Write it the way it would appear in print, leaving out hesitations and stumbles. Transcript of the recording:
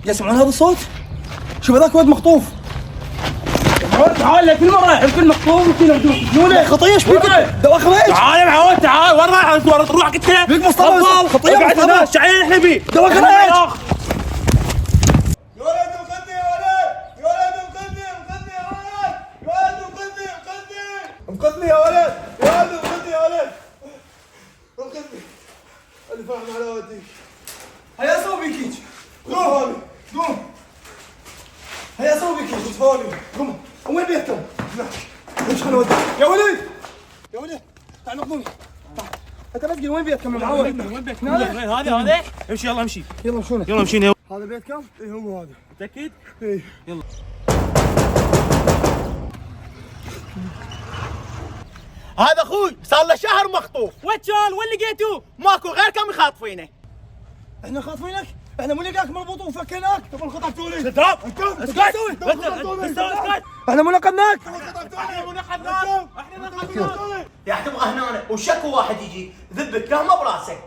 يسمعون هذا الصوت؟ شوف هذاك ولد مخطوف. تعال كل مرة الكل مخطوف وكل مخطوف. خطيه ايش بيك؟ دواء خفيف. تعال يا معود تعال وين رايح روحك انت؟ فيك مصطفى خطيه قاعد مصطفى. هنا شعير احنا بيه دواء خفيف. يا ولد انقذني يا ولد، يا ولد انقذني انقذني يا ولد، يا ولد انقذني انقذني يا ولد، يا ولد انقذني يا ولد، انقذني. اللي فاهم على وديك. هيا سوي بيكيج. قوم قوم. هيا سوي بيكيج. فاني قوم. وين بيتكم؟ ايش خلوني يا ولد. يا ولد تعال نقضوني. انت بس قل وين بيتكم يا معود؟ وين بيتكم؟ هذا امشي يلا امشي يلا مشونا. يلا مشينا. هذا بيتكم؟ اي هو هذا. متأكد؟ اي يلا. هذا اخوي صار له شهر مخطوف. وين كان؟ وين لقيتوه؟ ماكو غير كم يخاطفينه. احنا خاطفينك؟ احنا مو لقاك مربوط وفكيناك؟ طب خطفتوني. اسكت اسكت. احنا مو نقدناك؟ يا تبغى هنا وشكو واحد يجي ذبك كهمه براسه.